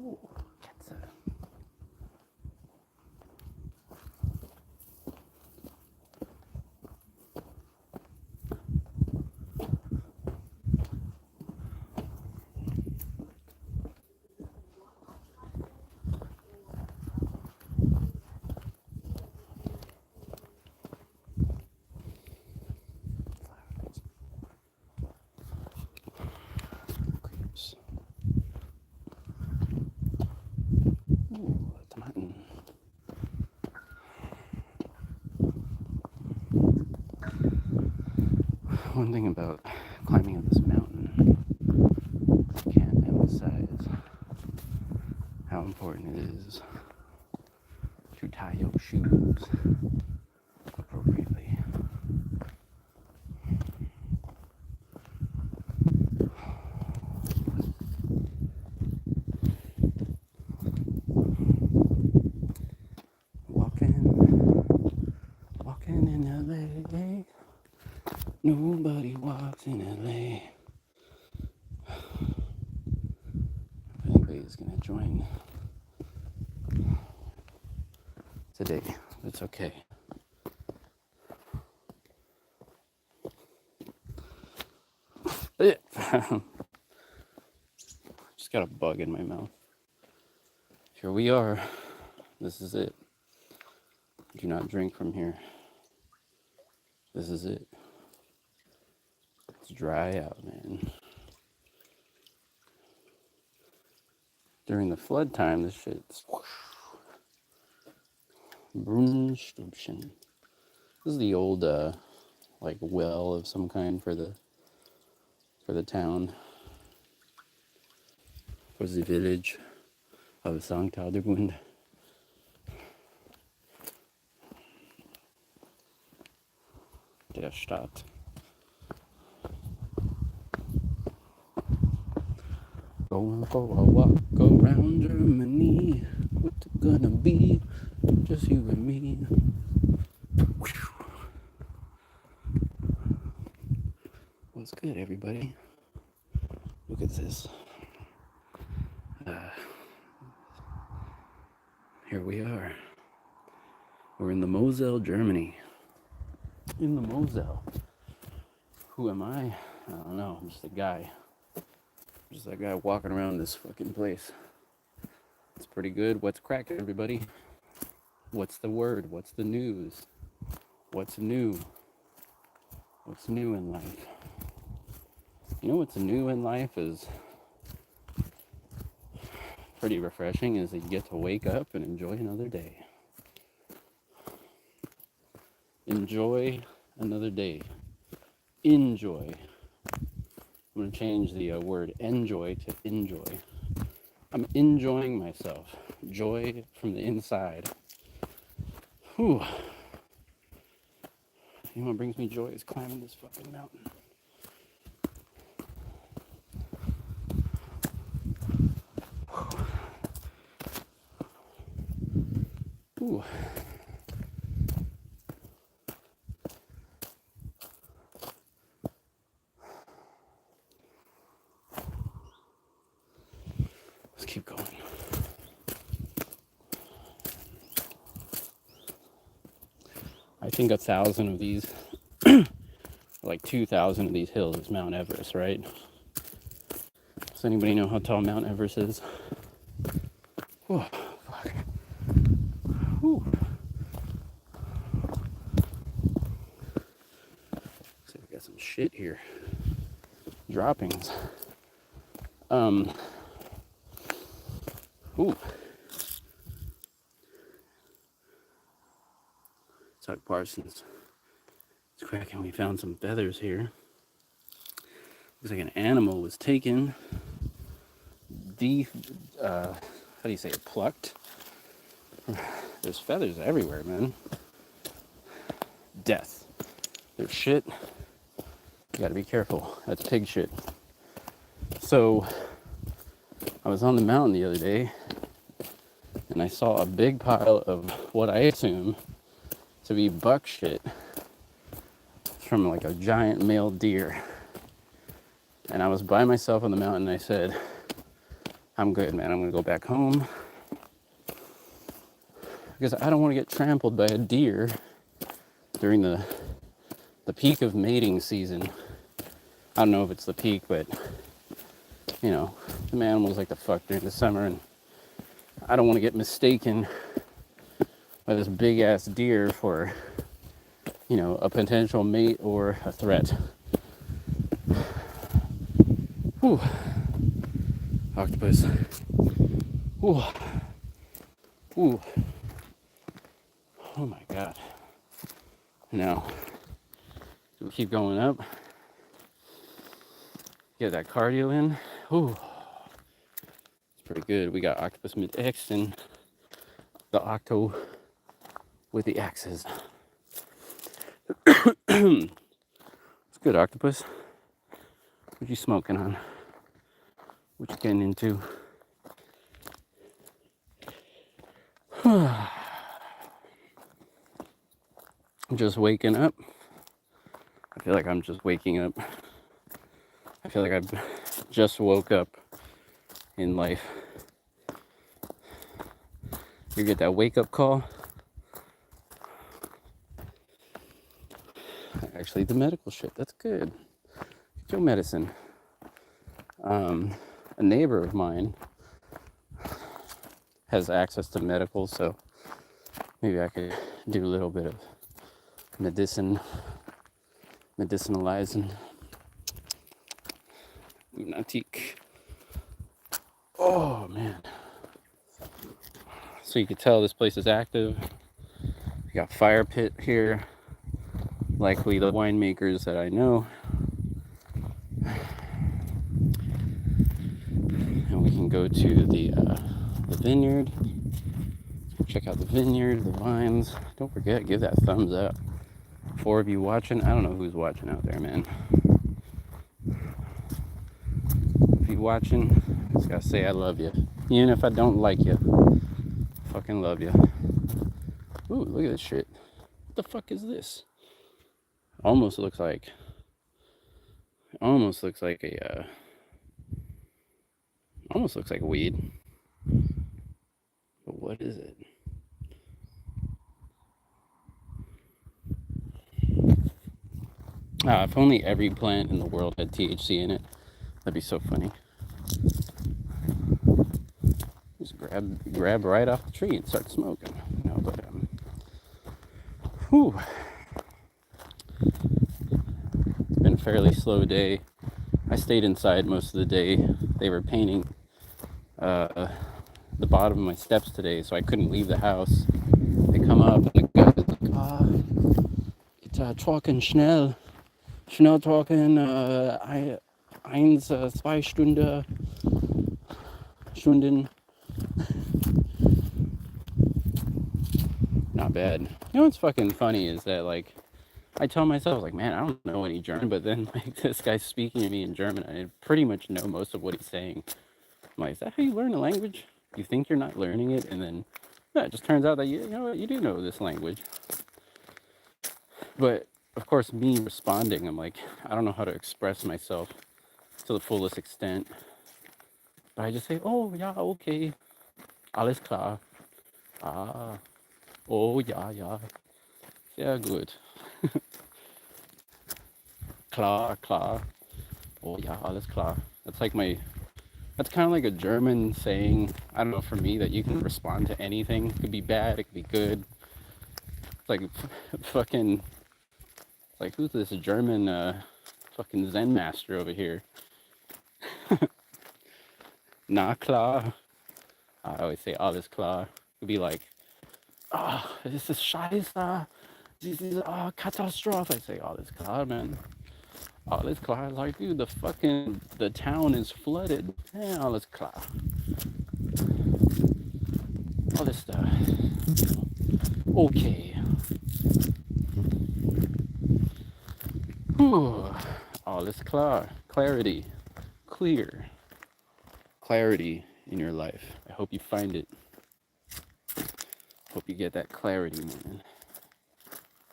Ooh, Katze. Creeps. Ooh, tomaten. One thing about climbing up this mountain, I can't emphasize how important it is to tie your shoes appropriately. Walking in LA. Nobody walks in LA. If anybody's gonna join today, it's okay. Just got a bug in my mouth. Here we are. This is it. Do not drink from here. This is it. It's dry out, man. During the flood time, this shit's Brunnenstubchen. This is the old like well of some kind for the town, for the village of St. Aldergund. Der Stadt. Going for a walk around Germany. What's it gonna be? Just you and me. What's good, everybody? Look at this. Here we are. We're in the Moselle, Germany. In the Moselle. Who am I? I don't know. I'm just a guy. Just that guy walking around this fucking place. It's pretty good. What's cracking, everybody? What's the word? What's the news? What's new? What's new in life? You know what's new in life is pretty refreshing, is that you get to wake up and enjoy another day. Enjoy another day. Enjoy. I'm going to change the word enjoy to enjoy. I'm enjoying myself. Joy from the inside. Whew. You know what brings me joy is climbing this fucking mountain. Ooh. Let's keep going. I think 1,000 of these, like 2,000 of these hills is Mount Everest, right? Does anybody know how tall Mount Everest is? Oh, fuck. Whew. Looks like we got some shit here. Droppings. Ooh. Tuck Parsons. It's cracking. We found some feathers here. Looks like an animal was taken. How do you say it? Plucked. There's feathers everywhere, man. Death. There's shit. You gotta be careful. That's pig shit. So, I was on the mountain the other day, and I saw a big pile of what I assume to be buck shit from like a giant male deer. And I was by myself on the mountain, and I said, I'm good, man. I'm gonna go back home because I don't want to get trampled by a deer during the peak of mating season. I don't know if it's the peak, but you know, the animals like to fuck during the summer, and I don't want to get mistaken by this big ass deer for, you know, a potential mate or a threat. Whew. Octopus. Ooh. Ooh. Oh my god. Now, we keep going up. Get that cardio in. Ooh. It's pretty good. We got Octopus Mid X and the Octo with the axes. It's good, Octopus. What you smoking on? What you getting into? I'm just waking up. I feel like I'm just waking up. I feel like I just woke up in life. You get that wake up call. Actually, the medical shit, that's good. Get your medicine. A neighbor of mine has access to medical, so maybe I could do a little bit of medicinalizing. Lunatic. Oh man. So you can tell this place is active. We got fire pit here. Likely the winemakers that I know. And we can go to the vineyard. Check out the vineyard, the vines. Don't forget, give that thumbs up. 4 of you watching. I don't know who's watching out there, man. If you're watching, I just gotta say I love you. Even if I don't like you. Fucking love you. Ooh, look at this shit. What the fuck is this? Almost looks like a almost looks like weed. But what is it? If only every plant in the world had THC in it. That'd be so funny. Just grab right off the tree and start smoking. No, but whew. It's been a fairly slow day. I stayed inside most of the day. They were painting the bottom of my steps today, so I couldn't leave the house. They come up and the guy's like, it's trocken schnell trocken, 2 Stunden. Not bad. You know what's fucking funny is that, like, I tell myself, like, man, I don't know any German, but then, like, this guy's speaking to me in German. I pretty much know most of what he's saying. I'm like, is that how you learn a language? You think you're not learning it, and then, yeah, it just turns out that you know what, you do know this language. But, of course, me responding, I'm like, I don't know how to express myself to the fullest extent. But I just say, oh, yeah, okay. Alles klar. Ah. Oh, ja. Sehr gut. Klar. Oh, ja, alles klar. That's kind of like a German saying, I don't know, for me, that you can respond to anything. It could be bad, it could be good. It's like fucking, it's like, who's this German fucking Zen master over here? Na klar. I always say alles klar. It would be like, this is scheiße. This is Katastrophe. I say alles klar, man. Alles klar. Like, dude, the town is flooded. Yeah, alles klar. Alles stuff. Okay. Whew. Alles klar. Clarity. Clear. Clarity in your life. I hope you find it. Hope you get that clarity, man.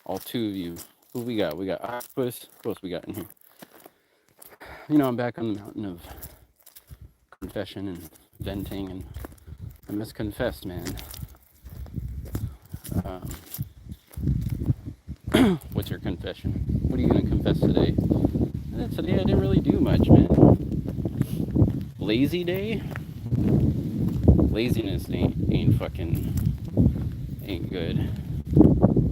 All 2 of you. Who we got? We got Octopus. Who else we got in here? You know, I'm back on the mountain of confession and venting, and I misconfessed, man. What's your confession? What are you gonna confess today? Today I didn't really do much, man. Lazy day? Laziness ain't good.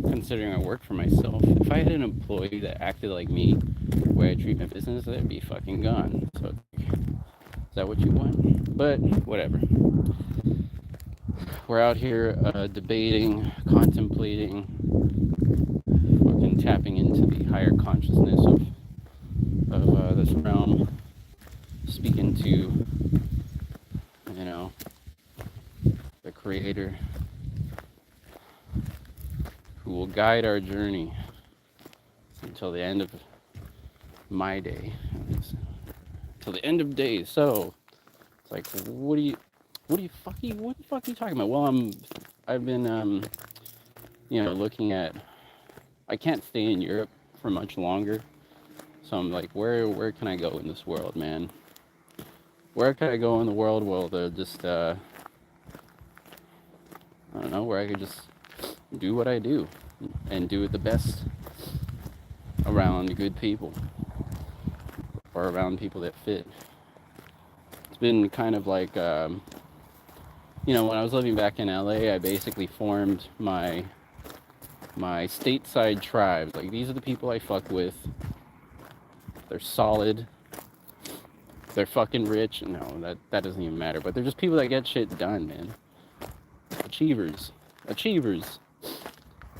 Considering I work for myself, if I had an employee that acted like me, the way I treat my business, that'd be fucking gone. So, is that what you want? But whatever. We're out here debating, contemplating, fucking tapping into the higher consciousness of this realm, speaking to, you know, the Creator, who will guide our journey until the end of my day, till the end of days. So it's like, what the fuck are you talking about? Well, I've been looking at, I can't stay in Europe for much longer, so I'm like, where can I go in this world, man? Where can I go in the world? Well, just I don't know, where I could just do what I do and do it the best around good people, or around people that fit. It's been kind of like, when I was living back in LA, I basically formed my stateside tribes. Like, these are the people I fuck with. They're solid. They're fucking rich. No, that doesn't even matter. But they're just people that get shit done, man. Achievers.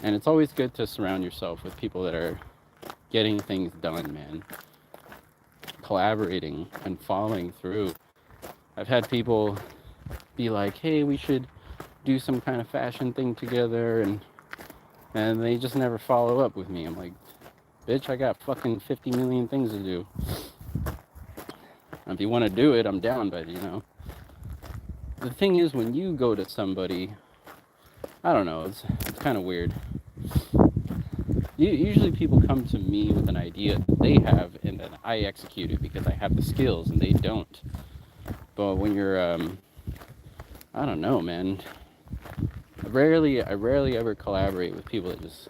And it's always good to surround yourself with people that are getting things done, man. Collaborating and following through. I've had people be like, hey, we should do some kind of fashion thing together, and they just never follow up with me. I'm like, bitch, I got fucking 50 million things to do. If you want to do it, I'm down, but the thing is, when you go to somebody, I don't know, it's kind of weird. Usually people come to me with an idea that they have, and then I execute it because I have the skills and they don't. But when you're, I don't know, man. I rarely ever collaborate with people that just,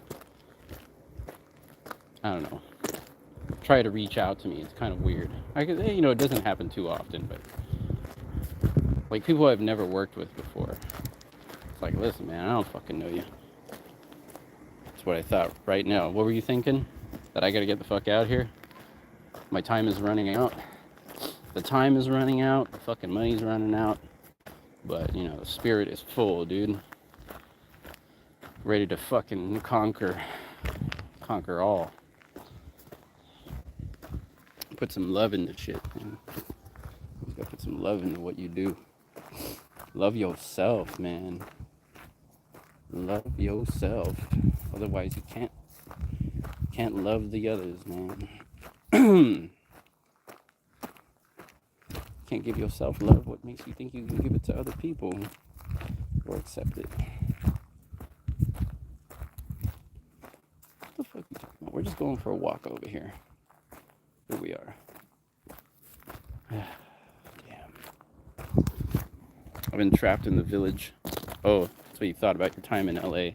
I don't know, try to reach out to me. It's kind of weird. It doesn't happen too often, but like people I've never worked with before. It's like, listen, man, I don't fucking know you. That's what I thought right now. What were you thinking? That I gotta get the fuck out here? My time is running out. The time is running out. The fucking money's running out. But, the spirit is full, dude. Ready to fucking conquer all. Put some love into shit, man. You gotta put some love into what you do. Love yourself, man. Love yourself. Otherwise you can't love the others, man. Can't give yourself love. What makes you think you can give it to other people or accept it? What the fuck are you talking about? We're just going for a walk over here. Here we are. Damn. I've been trapped in the village. Oh, that's what you thought about your time in LA.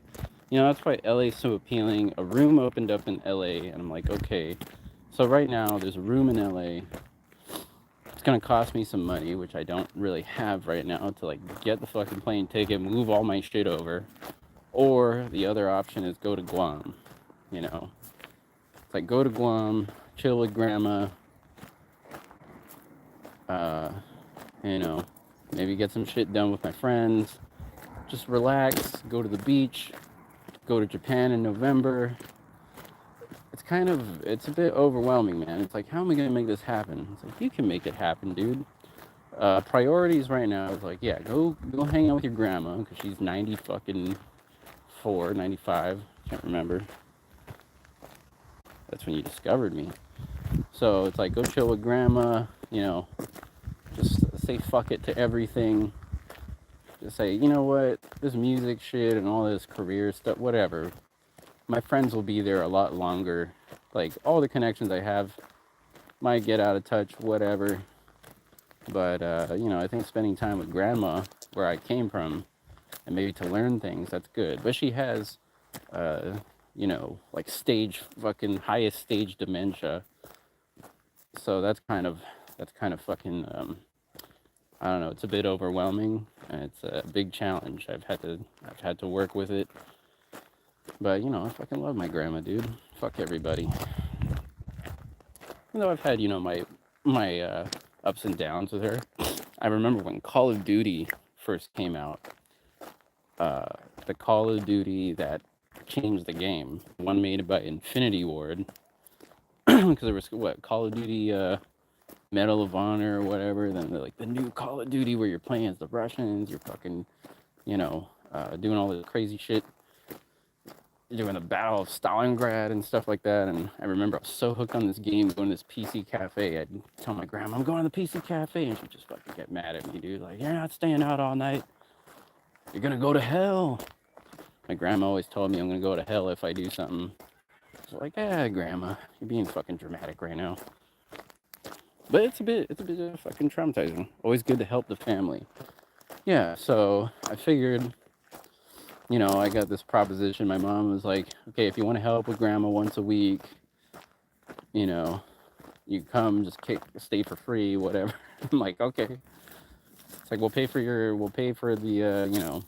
That's why LA is so appealing. A room opened up in LA, and I'm like, okay. So right now, there's a room in LA. It's gonna cost me some money, which I don't really have right now, to like get the fucking plane ticket, move all my shit over. Or the other option is go to Guam. It's like go to Guam, chill with grandma. Maybe get some shit done with my friends. Just relax, go to the beach, go to Japan in November. It's a bit overwhelming, man. It's like, how am I going to make this happen? It's like, you can make it happen, dude. Priorities right now is like, yeah, go hang out with your grandma, because she's 90 fucking 95, can't remember. That's when you discovered me. So it's like, go chill with grandma, just say fuck it to everything. Just say, you know what, this music shit and all this career stuff, whatever. My friends will be there a lot longer. Like, all the connections I have might get out of touch, whatever. But I think spending time with grandma, where I came from, and maybe to learn things, that's good. But she has, like stage fucking highest stage dementia, so that's kind of fucking I don't know. It's a bit overwhelming, and it's a big challenge. I've had to work with it, but I fucking love my grandma, dude. Fuck everybody. Even though I've had my ups and downs with her. I remember when Call of Duty first came out. Uh, the Call of Duty that changed the game, one made by Infinity Ward, because there was what Call of Duty Medal of Honor or whatever. Then like the new Call of Duty where you're playing as the Russians, you're fucking doing all this crazy shit, doing the Battle of Stalingrad and stuff like that. And I remember I was so hooked on this game, going to this PC cafe. I'd tell my grandma, I'm going to the PC cafe, and she'd just fucking get mad at me, dude. Like, you're not staying out all night. You're gonna go to hell. My grandma always told me I'm gonna go to hell if I do something. So like, grandma, you're being fucking dramatic right now. But it's a bit fucking traumatizing. Always good to help the family. Yeah, so I figured, I got this proposition. My mom was like, okay, if you want to help with grandma once a week, you know, you come, just stay for free, whatever. I'm like, okay. It's like, we'll pay for the,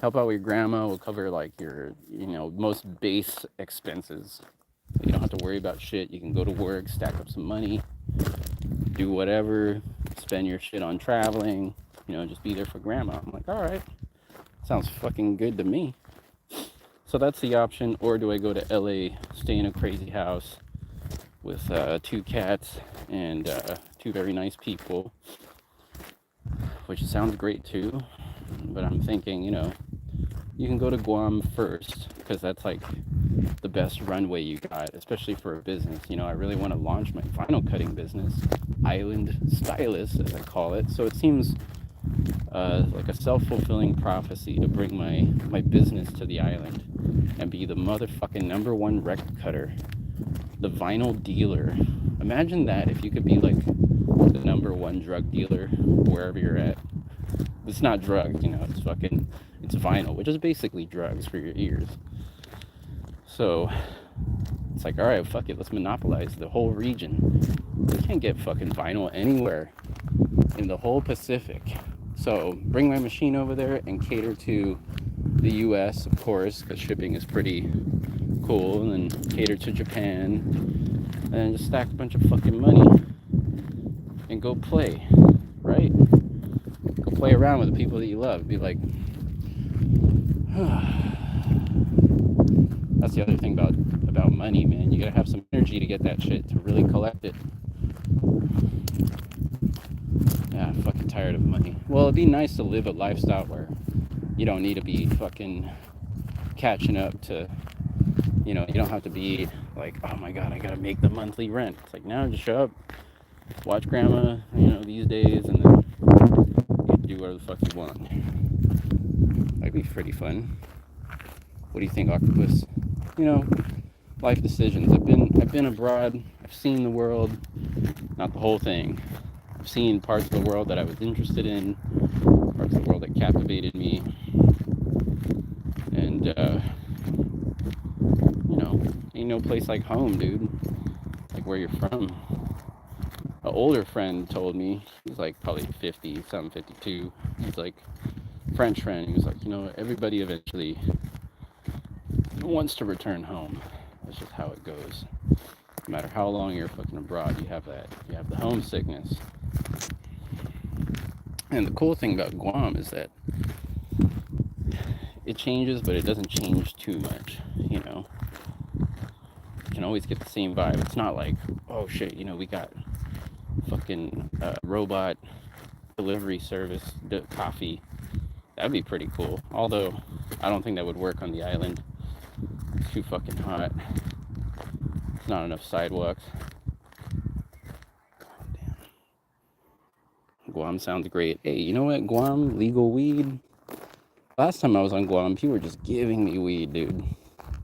help out with your grandma. We'll cover like your, most base expenses. You don't have to worry about shit. You can go to work, stack up some money, do whatever, spend your shit on traveling, just be there for grandma. I'm like, all right, sounds fucking good to me. So that's the option. Or do I go to LA, stay in a crazy house with 2 cats and 2 very nice people, which sounds great too. But I'm thinking, you can go to Guam first because that's like the best runway you got, especially for a business. I really want to launch my vinyl cutting business, Island Stylist, as I call it. So it seems like a self-fulfilling prophecy to bring my business to the island and be the motherfucking #1 record cutter, the vinyl dealer. Imagine that, if you could be like the #1 drug dealer wherever you're at. It's not drugs, it's vinyl, which is basically drugs for your ears. So it's like, all right, fuck it, let's monopolize the whole region. We can't get fucking vinyl anywhere in the whole Pacific. So bring my machine over there and cater to the US, of course, because shipping is pretty cool, and then cater to Japan, and just stack a bunch of fucking money and go play, right? Go play around with the people that you love. Be like, that's the other thing about money, man. You gotta have some energy to get that shit, to really collect it. Yeah, I'm fucking tired of money. Well, it'd be nice to live a lifestyle where you don't need to be fucking catching up to, you don't have to be like, oh my god, I gotta make the monthly rent. It's like, now just show up, watch grandma, these days, and then you can do whatever the fuck you want. That'd be pretty fun. What do you think, Octopus? Life decisions. I've been abroad. I've seen the world, not the whole thing. I've seen parts of the world that I was interested in, parts of the world that captivated me, and ain't no place like home, dude. Like where you're from. An older friend told me, he's like probably 50, some 52. He's like, French friend. He was like, everybody eventually wants to return home. That's just how it goes. No matter how long you're fucking abroad, you have the homesickness. And the cool thing about Guam is that it changes, but it doesn't change too much, You can always get the same vibe. It's not like, oh shit, we got fucking robot delivery service, coffee. That'd be pretty cool. Although, I don't think that would work on the island. It's too fucking hot. There's not enough sidewalks. Damn. Guam sounds great. Hey, you know what? Guam, legal weed. Last time I was on Guam, people were just giving me weed, dude.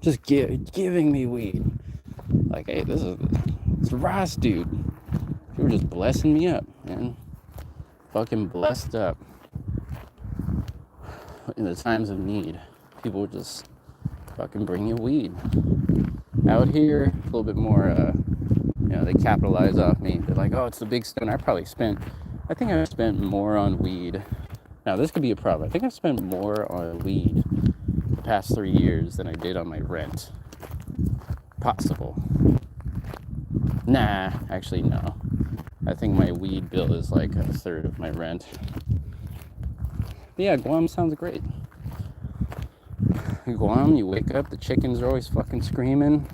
Just giving me weed. Like, hey, this is Ross, dude. People were just blessing me up, man. fucking blessed up in the times of need. People would just fucking bring you weed. Out here, a little bit more, they capitalize off me. They're like, oh, it's the big stone. I think I've spent more on weed. Now, this could be a problem. I think I've spent more on weed the past 3 years than I did on my rent. Possible. Nah, actually, no. I think my weed bill is like a third of my rent. But yeah, Guam sounds great. Guam, you wake up, the chickens are always fucking screaming.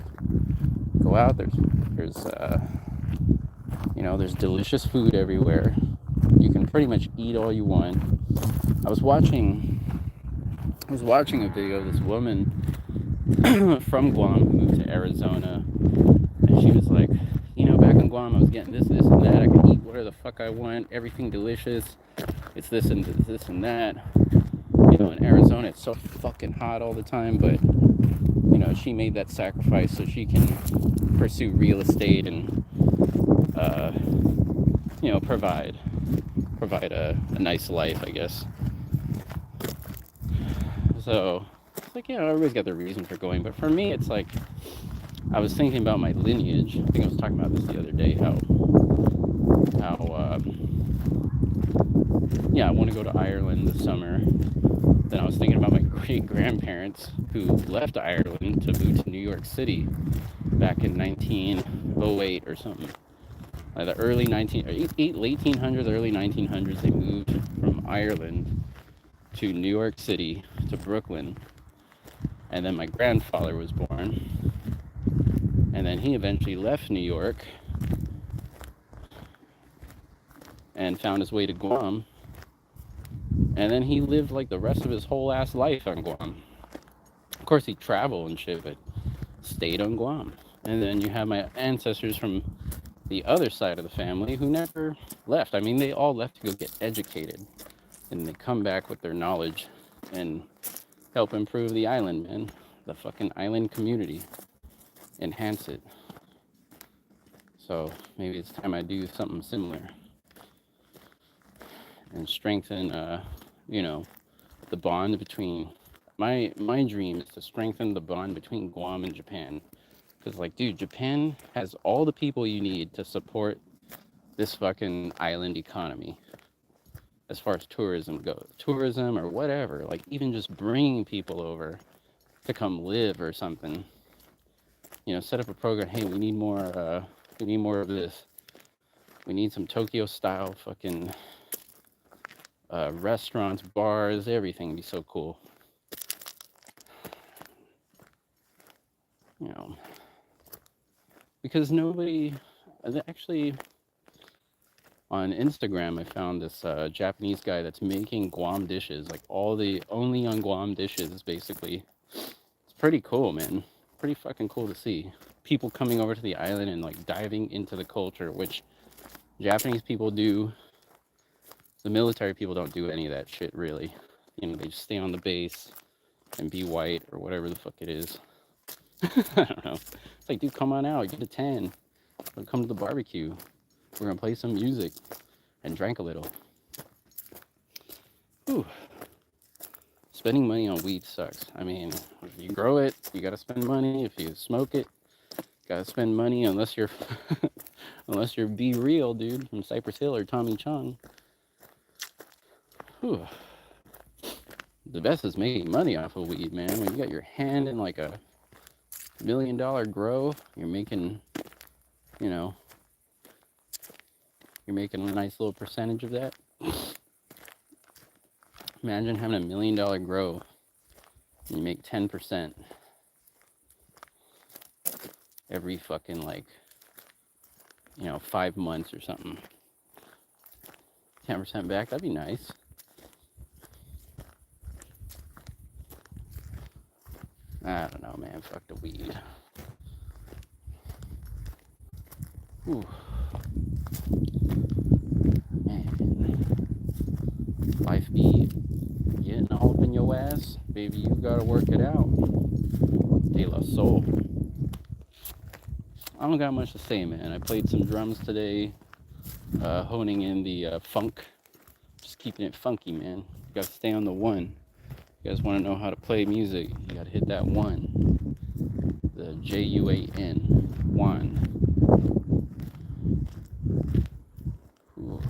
Go out, there's delicious food everywhere. You can pretty much eat all you want. I was watching a video of this woman from Guam who moved to Arizona, and she was like, back in Guam I was getting this and that. I could eat whatever the fuck I want, everything delicious. It's this and that. In Arizona it's so fucking hot all the time, but she made that sacrifice so she can pursue real estate and provide a nice life, I guess. So it's like, everybody's got their reason for going, but for me it's like, I was thinking about my lineage. I think I was talking about this the other day, how I want to go to Ireland this summer. Then I was thinking about my great-grandparents who left Ireland to move to New York City back in 1908 or something. Like the late 1800s, early 1900s, they moved from Ireland to New York City, to Brooklyn. And then my grandfather was born. And then he eventually left New York and found his way to Guam. And then he lived like the rest of his whole ass life on Guam. Of course, he traveled and shit, but stayed on Guam. And then you have my ancestors from the other side of the family who never left. I mean, they all left to go get educated. And they come back with their knowledge and help improve the island, man. The fucking island community. Enhance it. So maybe it's time I do something similar. And strengthen, the bond between... My dream is to strengthen the bond between Guam and Japan. Because, dude, Japan has all the people you need to support this fucking island economy. As far as tourism goes. Tourism or whatever. Even just bringing people over to come live or something. Set up a program. Hey, we need more of this. We need some Tokyo-style fucking restaurants, bars, everything would be so cool. Because nobody... Actually, on Instagram, I found this Japanese guy that's making Guam dishes. Only on Guam dishes, basically. It's pretty cool, man. Pretty fucking cool to see. People coming over to the island and, diving into the culture, which Japanese people do. The military people don't do any of that shit, really. They just stay on the base and be white or whatever the fuck it is. I don't know. It's like, dude, come on out, get a tan. Or come to the barbecue. We're gonna play some music and drink a little. Whew. Spending money on weed sucks. I mean, if you grow it, you gotta spend money. If you smoke it, gotta spend money unless you're unless you're Be Real, dude, from Cypress Hill or Tommy Chong. Whew. The best is making money off of weed, man. When you got your hand in a $1 million grow, you're making, you're making a nice little percentage of that. Imagine having $1 million grow and you make 10% every fucking 5 months or something. 10% back, that'd be nice. I don't know, man. Fuck the weed. Ooh. Man. Life be getting all up in your ass. Baby, you gotta work it out. De La Soul. I don't got much to say, man. I played some drums today. Honing in the funk Just keeping it funky, man. You gotta stay on the one. You guys want to know how to play music? You gotta hit that one. The JUAN. One. Ooh.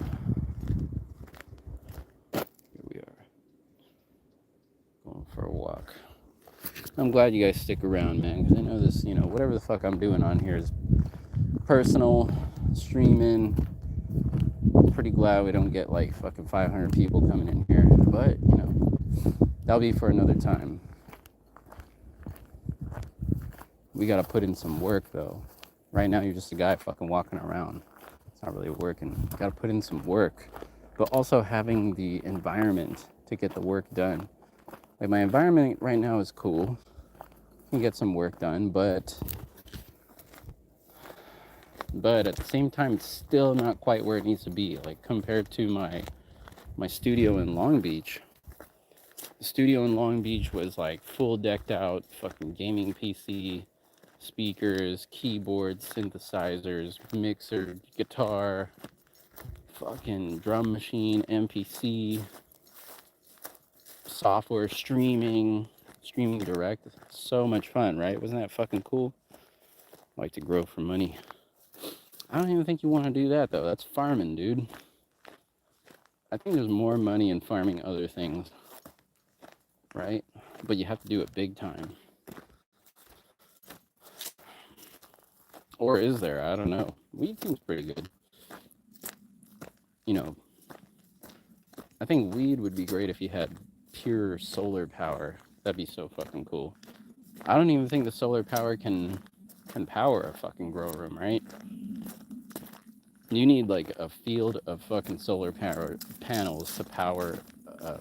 Here we are. Going for a walk. I'm glad you guys stick around, man, because I know this, whatever the fuck I'm doing on here is personal, streaming. I'm pretty glad we don't get like fucking 500 people coming in here, but, that'll be for another time. We gotta put in some work, though. Right now, you're just a guy fucking walking around. It's not really working. You gotta put in some work, but also having the environment to get the work done. Like, my environment right now is cool. Can get some work done, but at the same time, it's still not quite where it needs to be. Like, compared to my studio in Long Beach. The studio in Long Beach was like full decked out, fucking gaming PC, speakers, keyboards, synthesizers, mixer, guitar, fucking drum machine, MPC, software, streaming direct. So much fun, right? Wasn't that fucking cool? I like to grow for money. I don't even think you want to do that, though. That's farming, dude. I think there's more money in farming other things, right? But you have to do it big time. Or is there? I don't know. Weed seems pretty good. I think weed would be great if you had pure solar power. That'd be so fucking cool. I don't even think the solar power can power a fucking grow room, right? You need like a field of fucking solar power panels to power, a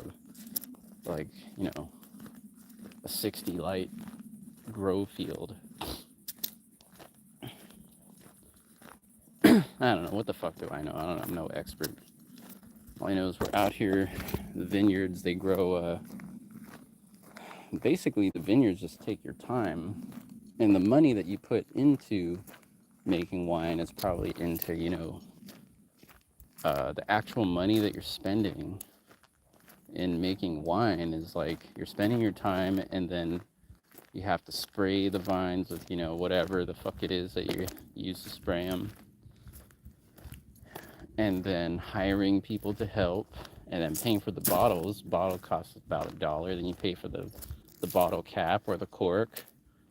60 light grow field. I don't know. What the fuck do I know? I'm no expert. All I know is we're out here, the vineyards, they grow, basically the vineyards just take your time, and the money that you put into making wine is probably into, the actual money that you're spending in making wine is like, you're spending your time, and then you have to spray the vines with, whatever the fuck it is that you use to spray them. And then hiring people to help, and then paying for the bottles. Bottle costs about $1. Then you pay for the bottle cap or the cork.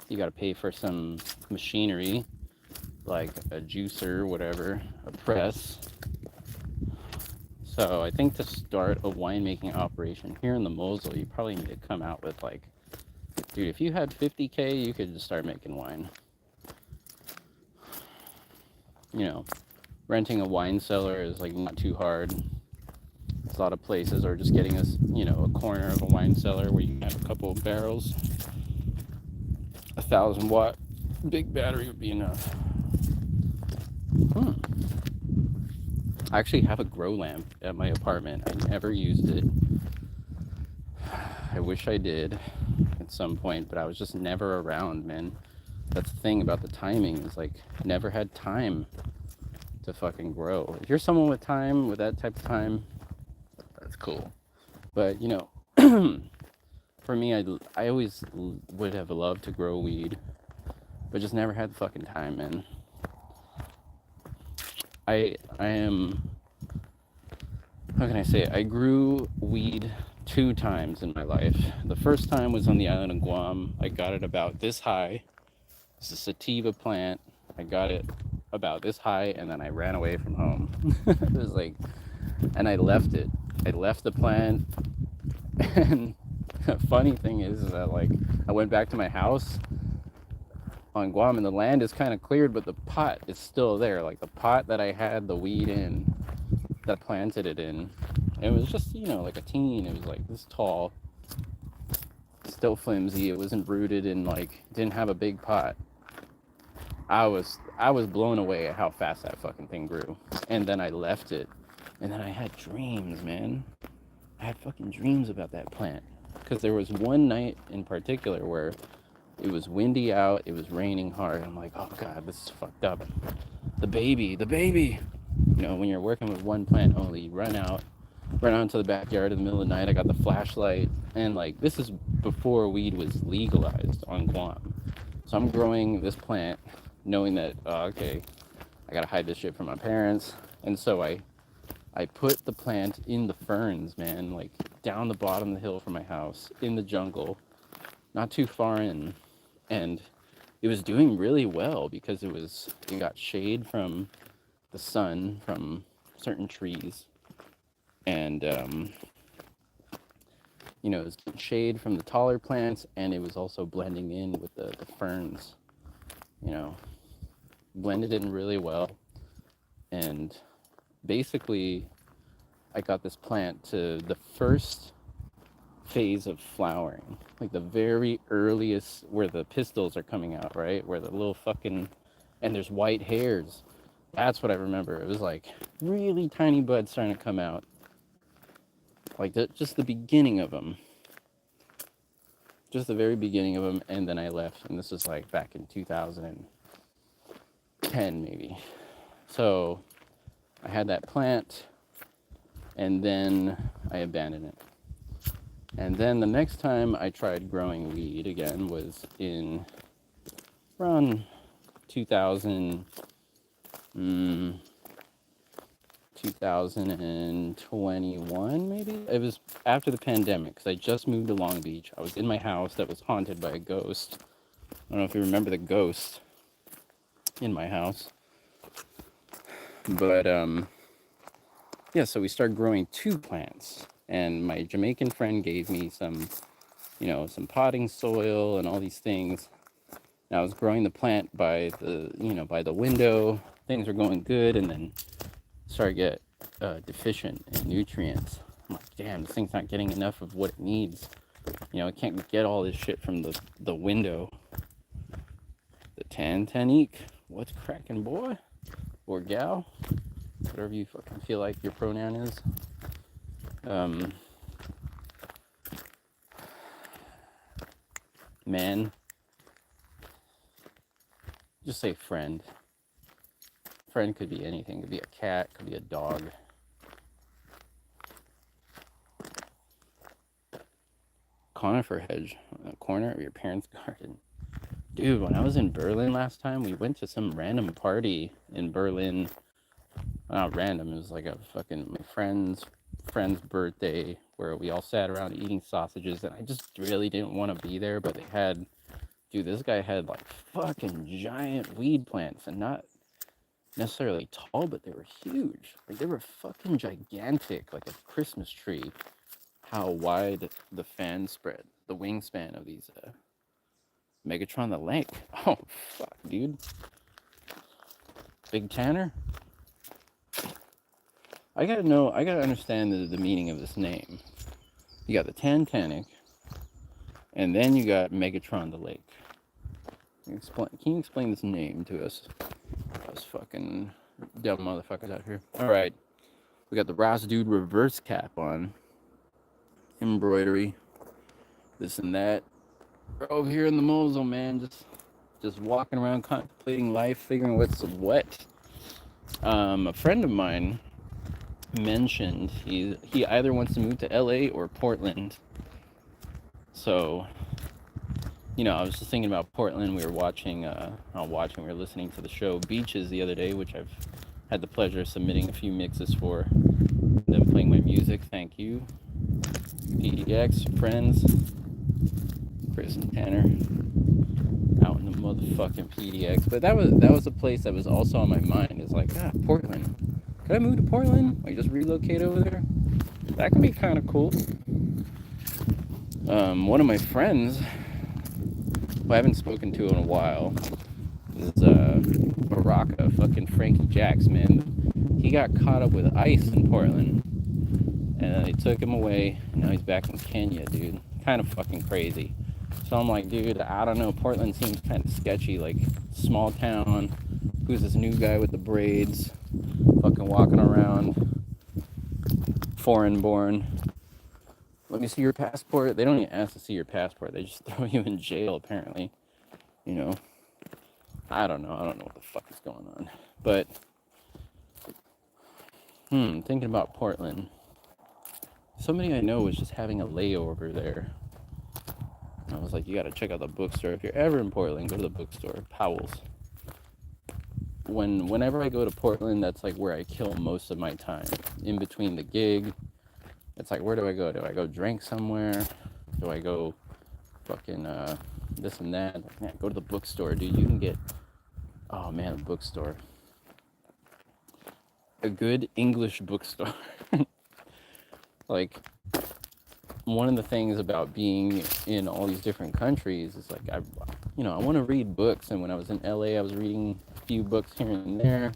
You got to pay for some machinery, like a juicer, whatever, a press. So I think to start a winemaking operation here in the Mosel, you probably need to come out with like, dude, if you had 50K, you could just start making wine. Renting a wine cellar is like not too hard. There's a lot of places, or just getting a corner of a wine cellar where you can have a couple of barrels. 1,000-watt big battery would be enough. I actually have a grow lamp at my apartment. I never used it. I wish I did at some point, but I was just never around, man. That's the thing about the timing, is like, never had time to fucking grow. If you're someone with time, with that type of time, that's cool. But for me, I always would have loved to grow weed, but just never had the fucking time, man. I am, how can I say it? I grew weed 2 times in my life. The first time was on the island of Guam. I got it about this high. It's a sativa plant. I got it about this high, and then I ran away from home. It was like, and I left it. I left the plant, and the funny thing is that, like, I went back to my house on Guam, and the land is kind of cleared, but the pot is still there. Like, the pot that I had the weed in, that I planted it in, it was just, like a teen. It was like this tall, still flimsy. It wasn't rooted in, like, didn't have a big pot. I was blown away at how fast that fucking thing grew. And then I left it. And then I had dreams, man. I had fucking dreams about that plant. Because there was one night in particular where it was windy out, it was raining hard. I'm like, oh God, this is fucked up. The baby. When you're working with one plant only, you run out, Ran out into the backyard in the middle of the night. I got the flashlight, and like this is before weed was legalized on Guam. So I'm growing this plant, knowing that okay, I gotta hide this shit from my parents, and so I put the plant in the ferns, man, like down the bottom of the hill from my house, in the jungle, not too far in, and it was doing really well because it got shade from the sun from certain trees, and it was shade from the taller plants, and it was also blending in with the ferns, you know, blended in really well, and basically I got this plant to the first phase of flowering, like the very earliest where the pistils are coming out, right? Where the little fucking, and there's white hairs. That's what I remember. It was like really tiny buds starting to come out, like just the beginning of them, just the very beginning of them. And then I left, and this was like back in 2010 maybe. So I had that plant, and then I abandoned it. And then the next time I tried growing weed again was in around 2021 maybe. It was after the pandemic because I just moved to Long Beach. I was in my house that was haunted by a ghost. I don't know if you remember the ghost in my house, but yeah, so we started growing 2 plants, and my Jamaican friend gave me some potting soil and all these things. And I was growing the plant by the window. Things were going good, and then started to get deficient in nutrients. I'm like, damn, this thing's not getting enough of what it needs. It can't get all this shit from the window. The Tantanique, what's cracking, boy? Or gal? Whatever you fucking feel like your pronoun is. Man. Just say friend. Friend could be anything. It could be a cat, could be a dog. Conifer hedge, a corner of your parents' garden. Dude, when I was in Berlin last time, we went to some random party in Berlin. Not random, it was like my friend's birthday where we all sat around eating sausages, and I just really didn't want to be there, but this guy had like fucking giant weed plants, and not necessarily tall, but they were huge. Like they were fucking gigantic, like a Christmas tree. How wide the wingspan of these Megatron the Lake. Oh fuck, dude. Big Tanner. I gotta understand the meaning of this name. You got the Tantanic, and then you got Megatron the Lake. Can you explain this name to us? Us fucking dumb motherfuckers out here. Alright. We got the Ross Dude reverse cap on. Embroidery. This and that. We're over here in the Mosel, man. Just walking around contemplating life, figuring what's what. A friend of mine mentioned he either wants to move to LA or Portland. So, I was just thinking about Portland. We were we were listening to the show Beaches the other day, which I've had the pleasure of submitting a few mixes for, them playing my music. Thank you. PDX, friends, Chris and Tanner, out in the motherfucking PDX. But that was a place that was also on my mind. It's like, Portland. Could I move to Portland? Like, just relocate over there? That could be kind of cool. One of my friends, who I haven't spoken to in a while, is Baraka, fucking Frankie Jacks, man. He got caught up with ICE in Portland, and they took him away, and now he's back in Kenya, dude. Kind of fucking crazy. So I'm like, dude, I don't know, Portland seems kind of sketchy, like, small town. Who's this new guy with the braids, fucking walking around, foreign born. Let me see your passport. They don't even ask to see your passport. They just throw you in jail, apparently. I don't know what the fuck is going on. But, thinking about Portland. somebody I know was just having a layover there. And I was like, you gotta check out the bookstore. If you're ever in Portland, go to the bookstore, Powell's. Whenever I go to Portland, that's like where I kill most of my time. In between the gig, it's like, where do I go? Do I go drink somewhere? Do I go fucking this and that? Like, man, go to the bookstore, dude. You can get, oh man, a bookstore. A good English bookstore. Like, one of the things about being in all these different countries is like, I want to read books. And when I was in LA, I was reading a few books here and there,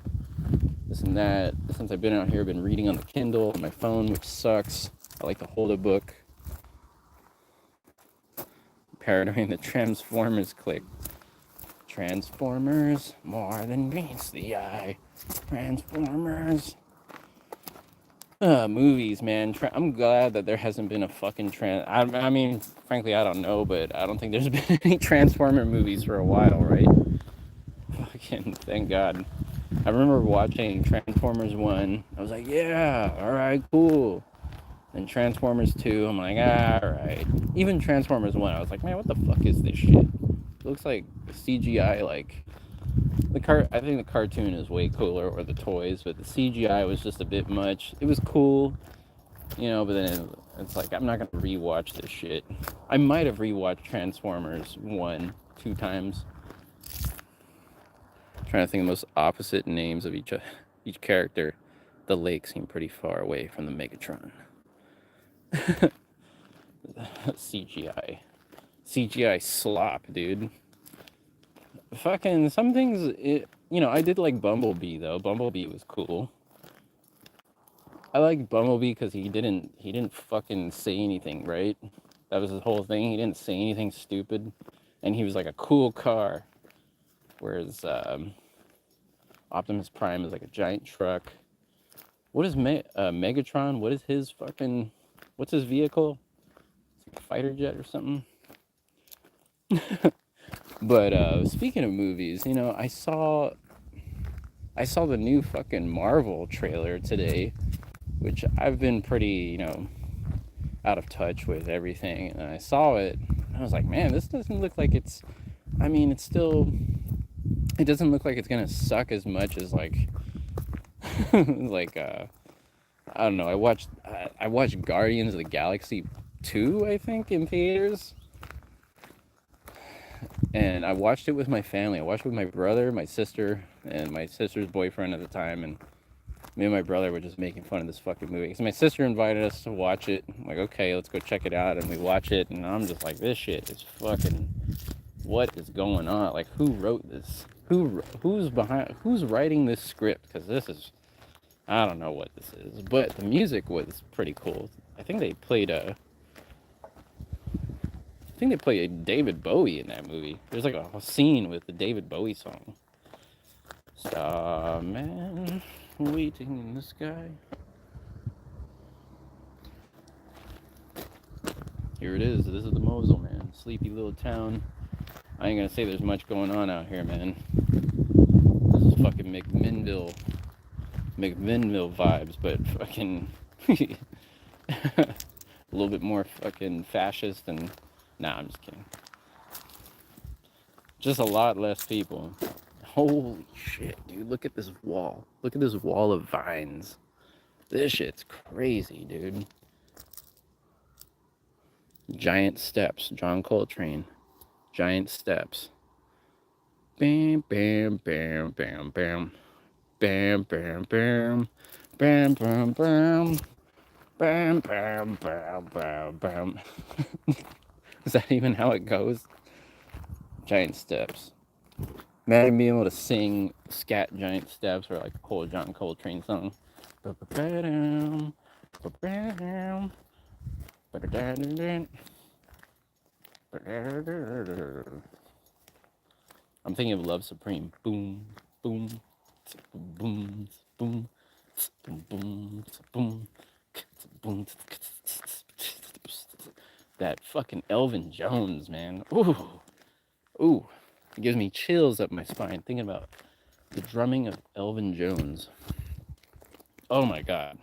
this and that. Since I've been out here, I've been reading on the Kindle on my phone, which sucks. I like to hold a book. Parodying the Transformers click. Transformers, more than meets the eye. Transformers. Movies, man. I'm glad that there hasn't been a fucking I mean, frankly, I don't know, but I don't think there's been any Transformer movies for a while, right? Fucking thank God. I remember watching Transformers 1. I was like, yeah, alright, cool. Then Transformers 2, I'm like, alright. Even Transformers 1, I was like, man, what the fuck is this shit? It looks like CGI, like... I think the cartoon is way cooler, or the toys, but the CGI was just a bit much. It was cool, but then it's like, I'm not gonna rewatch this shit. I might have rewatched Transformers 1, 2 times. I'm trying to think of the most opposite names of each character. The lake seemed pretty far away from the Megatron. CGI slop, dude. Fucking some things, I did like Bumblebee though. Bumblebee was cool. I liked Bumblebee because he didn't fucking say anything, right? That was his whole thing. He didn't say anything stupid, and he was like a cool car. Whereas Optimus Prime is like a giant truck. What is Megatron? What is his fucking? What's his vehicle? It's like a fighter jet or something. But speaking of movies, I saw the new fucking Marvel trailer today, which I've been pretty, out of touch with everything. And I saw it, and I was like, man, this doesn't look like it's, it doesn't look like it's gonna suck as much as like, like, I don't know. I watched Guardians of the Galaxy 2, I think, in theaters. And I watched it with my family. I watched it with my brother, my sister, and my sister's boyfriend at the time. And me and my brother were just making fun of this fucking movie. So my sister invited us to watch it. I'm like, okay, let's go check it out. And we watch it. And I'm just like, this shit is fucking... What is going on? Like, who wrote this? Who's writing this script? Because this is... I don't know what this is. But the music was pretty cool. I think they played David Bowie in that movie. There's like a scene with the David Bowie song. Starman waiting in the sky. Here it is. This is the Mosel, man. Sleepy little town. I ain't gonna say there's much going on out here, man. This is fucking McMinnville vibes, but fucking a little bit more fucking fascist and... Nah, I'm just kidding. Just a lot less people. Holy shit, dude. Look at this wall. Look at this wall of vines. This shit's crazy, dude. Giant steps. John Coltrane. Giant steps. Bam, bam, bam, bam, bam. Bam, bam, bam. Bam, bam, bam. Bam, bam, bam, bam, bam. Is that even how it goes? Giant steps. Imagine being able to sing scat giant steps or like a whole John Coltrane song. I'm thinking of Love Supreme. Boom, boom, boom, boom, boom, boom, boom, boom. That fucking Elvin Jones, man. Ooh. It gives me chills up my spine thinking about the drumming of Elvin Jones. Oh my God.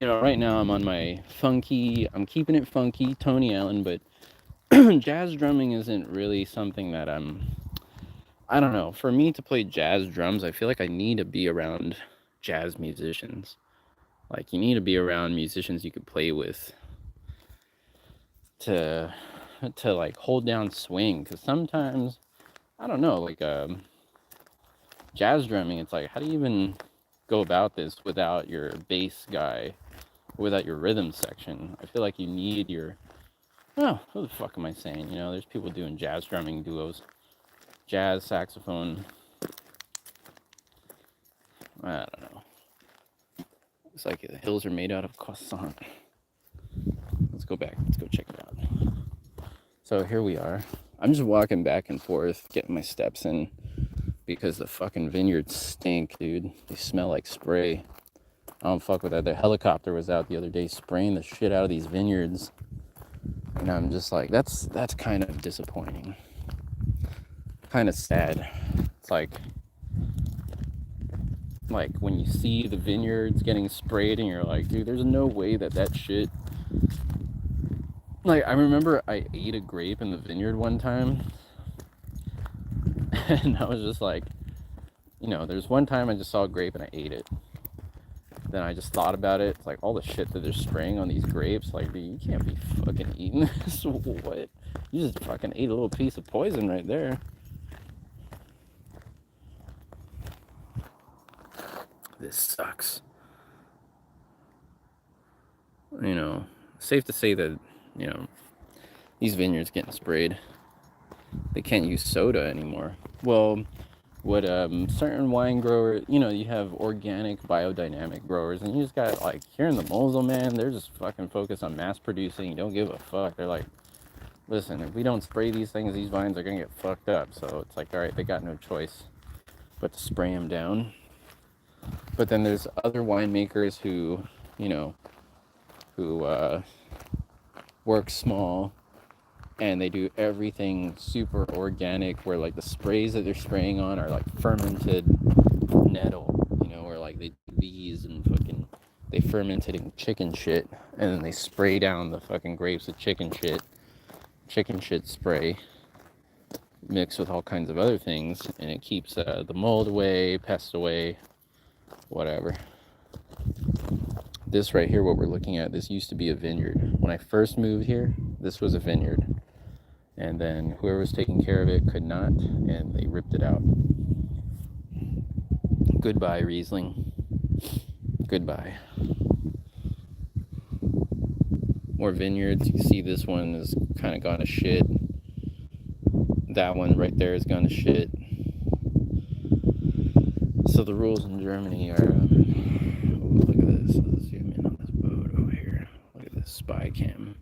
you know, right now I'm on my funky, I'm keeping it funky, Tony Allen, but jazz drumming isn't really something that I don't know. For me to play jazz drums, I feel like I need to be around jazz musicians. Like, you need to be around musicians you could play with to like hold down swing, because sometimes, I don't know, like jazz drumming, it's like, how do you even go about this without your bass guy, without your rhythm section? I feel like you need your, oh, what the fuck am I saying? You know, there's people doing jazz drumming duos, jazz saxophone, I don't know. It's like the hills are made out of croissant. Let's go back, let's go check it out. So here we are. I'm just walking back and forth, getting my steps in, because the fucking vineyards stink, dude. They smell like spray. I don't fuck with that. The helicopter was out the other day spraying the shit out of these vineyards. And I'm just like, that's kind of disappointing. Kind of sad. It's like when you see the vineyards getting sprayed and you're like, dude, there's no way that shit. Like, I remember I ate a grape in the vineyard one time. And I was just like, you know, there's one time I just saw a grape and I ate it. Then I just thought about it. It's like all the shit that they're spraying on these grapes. Like, dude, you can't be fucking eating this. What? You just fucking ate a little piece of poison right there. This sucks. You know, safe to say that, you know, these vineyards getting sprayed. They can't use soda anymore. Well, what certain wine growers, you know, you have organic biodynamic growers, and you just got, like, here in the Mosel, man, they're just fucking focused on mass producing. You don't give a fuck. They're like, listen, if we don't spray these things, these vines are gonna get fucked up. So it's like, all right, they got no choice but to spray them down. But then there's other winemakers who, you know, who work small, and they do everything super organic, where like the sprays that they're spraying on are like fermented nettle, you know, or like they do bees and fucking, they fermented in chicken shit, and then they spray down the fucking grapes with chicken shit spray mixed with all kinds of other things, and it keeps the mold away, pests away, whatever. This right here, what we're looking at, this used to be a vineyard. When I first moved here, this was a vineyard. And then whoever was taking care of it could not, and they ripped it out. Goodbye, Riesling. Goodbye. More vineyards. You can see this one is kind of gone to shit. That one right there is gone to shit. So the rules in Germany are, look at this. Let's zoom in on this boat over here. Look at this spy cam.